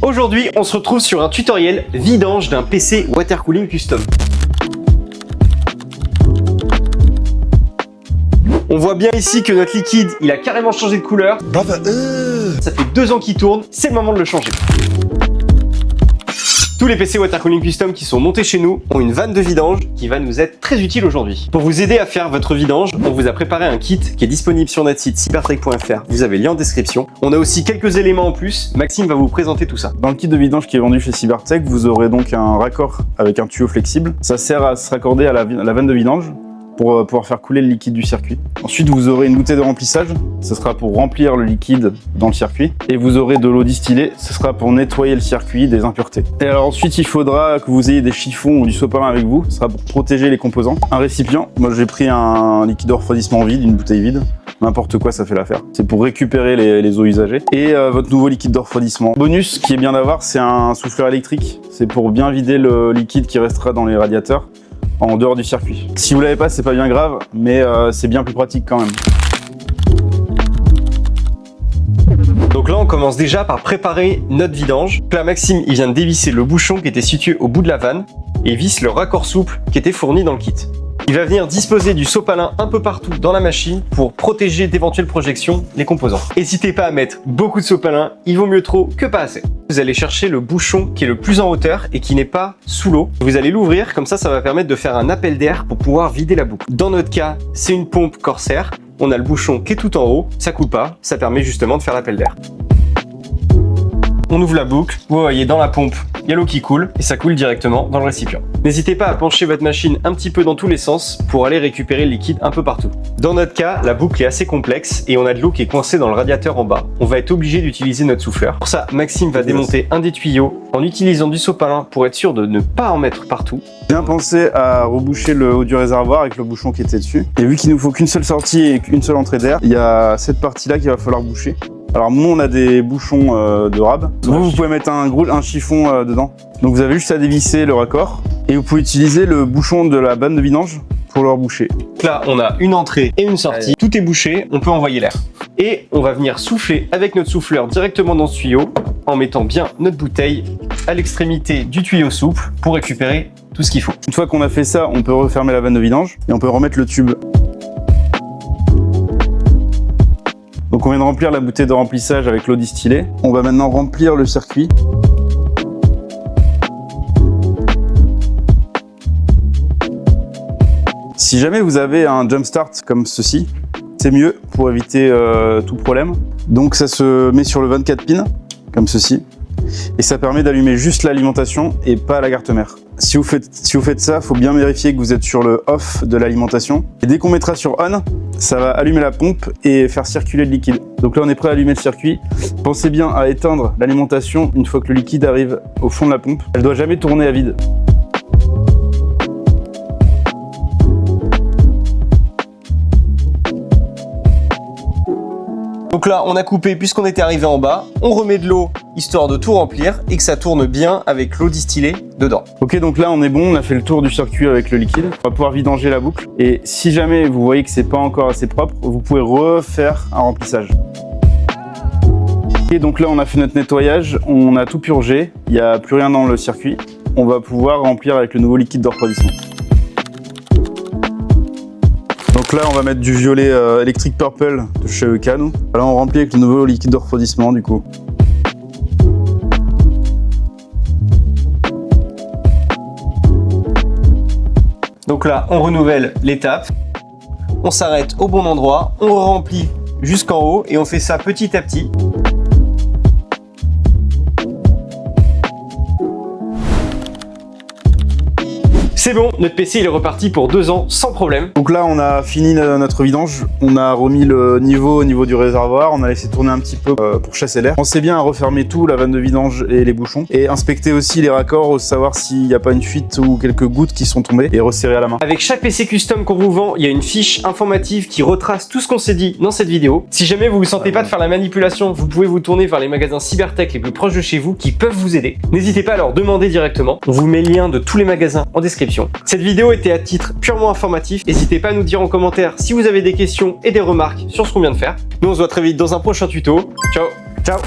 Aujourd'hui, on se retrouve sur un tutoriel vidange d'un PC water cooling custom. On voit bien ici que notre liquide, il a carrément changé de couleur. Ça fait 2 ans qu'il tourne, c'est le moment de le changer. Tous les PC water cooling custom qui sont montés chez nous ont une vanne de vidange qui va nous être très utile aujourd'hui. Pour vous aider à faire votre vidange, on vous a préparé un kit qui est disponible sur notre site cybertech.fr. Vous avez le lien en description. On a aussi quelques éléments en plus. Maxime va vous présenter tout ça. Dans le kit de vidange qui est vendu chez Cybertech, vous aurez donc un raccord avec un tuyau flexible. Ça sert à se raccorder à la vanne de vidange pour pouvoir faire couler le liquide du circuit. Ensuite, vous aurez une bouteille de remplissage. Ce sera pour remplir le liquide dans le circuit. Et vous aurez de l'eau distillée. Ce sera pour nettoyer le circuit des impuretés. Et alors ensuite, il faudra que vous ayez des chiffons ou du sopalin avec vous. Ce sera pour protéger les composants. Un récipient. Moi, j'ai pris un liquide de refroidissement vide, une bouteille vide. N'importe quoi, ça fait l'affaire. C'est pour récupérer les eaux usagées. Et votre nouveau liquide de refroidissement. Bonus, ce qui est bien d'avoir, c'est un souffleur électrique. C'est pour bien vider le liquide qui restera dans les radiateurs en dehors du circuit. Si vous l'avez pas, c'est pas bien grave, mais c'est bien plus pratique quand même. Donc là, on commence déjà par préparer notre vidange. Là, Maxime, il vient de dévisser le bouchon qui était situé au bout de la vanne et visse le raccord souple qui était fourni dans le kit. Il va venir disposer du sopalin un peu partout dans la machine pour protéger d'éventuelles projections les composants. N'hésitez pas à mettre beaucoup de sopalin, il vaut mieux trop que pas assez. Vous allez chercher le bouchon qui est le plus en hauteur et qui n'est pas sous l'eau. Vous allez l'ouvrir, comme ça va permettre de faire un appel d'air pour pouvoir vider la boucle. Dans notre cas, c'est une pompe Corsair. On a le bouchon qui est tout en haut, ça coule pas, ça permet justement de faire l'appel d'air. On ouvre la boucle, vous voyez dans la pompe, il y a l'eau qui coule et ça coule directement dans le récipient. N'hésitez pas à pencher votre machine un petit peu dans tous les sens pour aller récupérer le liquide un peu partout. Dans notre cas, la boucle est assez complexe et on a de l'eau qui est coincée dans le radiateur en bas. On va être obligé d'utiliser notre souffleur. Pour ça, Maxime va démonter un des tuyaux en utilisant du sopalin pour être sûr de ne pas en mettre partout. Bien pensé à reboucher le haut du réservoir avec le bouchon qui était dessus. Et vu qu'il nous faut qu'une seule sortie et qu'une seule entrée d'air, il y a cette partie-là qu'il va falloir boucher. Alors nous on a des bouchons de rab. Vous pouvez mettre un chiffon dedans. Donc vous avez juste à dévisser le raccord et vous pouvez utiliser le bouchon de la vanne de vidange pour le reboucher. Là on a une entrée et une sortie. Allez. Tout est bouché, on peut envoyer l'air. Et on va venir souffler avec notre souffleur directement dans ce tuyau en mettant bien notre bouteille à l'extrémité du tuyau souple pour récupérer tout ce qu'il faut. Une fois qu'on a fait ça, on peut refermer la vanne de vidange et on peut remettre le tube. Donc on vient de remplir la bouteille de remplissage avec l'eau distillée. On va maintenant remplir le circuit. Si jamais vous avez un jump start comme ceci, c'est mieux pour éviter tout problème. Donc ça se met sur le 24 pins, comme ceci. Et ça permet d'allumer juste l'alimentation et pas la carte mère. Si vous faites ça, il faut bien vérifier que vous êtes sur le off de l'alimentation. Et dès qu'on mettra sur on, ça va allumer la pompe et faire circuler le liquide. Donc là, on est prêt à allumer le circuit. Pensez bien à éteindre l'alimentation une fois que le liquide arrive au fond de la pompe. Elle ne doit jamais tourner à vide. Donc là, on a coupé puisqu'on était arrivé en bas. On remet de l'eau histoire de tout remplir et que ça tourne bien avec l'eau distillée dedans. Ok, donc là on est bon, on a fait le tour du circuit avec le liquide. On va pouvoir vidanger la boucle. Et si jamais vous voyez que c'est pas encore assez propre, vous pouvez refaire un remplissage. Et donc là on a fait notre nettoyage, on a tout purgé, il n'y a plus rien dans le circuit. On va pouvoir remplir avec le nouveau liquide de refroidissement. Donc là on va mettre du violet Electric Purple de chez EK. Là on remplit avec le nouveau liquide de refroidissement du coup. Donc là on renouvelle l'étape, on s'arrête au bon endroit, on remplit jusqu'en haut et on fait ça petit à petit. C'est bon, notre PC il est reparti pour 2 ans sans problème. Donc là on a fini notre vidange, on a remis le niveau au niveau du réservoir, on a laissé tourner un petit peu pour chasser l'air. Pensez bien à refermer tout, la vanne de vidange et les bouchons. Et inspecter aussi les raccords, pour savoir s'il n'y a pas une fuite ou quelques gouttes qui sont tombées et resserrer à la main. Avec chaque PC custom qu'on vous vend, il y a une fiche informative qui retrace tout ce qu'on s'est dit dans cette vidéo. Si jamais vous ne sentez pas de faire la manipulation, vous pouvez vous tourner vers les magasins Cybertech les plus proches de chez vous qui peuvent vous aider. N'hésitez pas à leur demander directement. On vous met le lien de tous les magasins en description. Cette vidéo était à titre purement informatif. N'hésitez pas à nous dire en commentaire si vous avez des questions et des remarques sur ce qu'on vient de faire. Nous on se voit très vite dans un prochain tuto. Ciao. Ciao.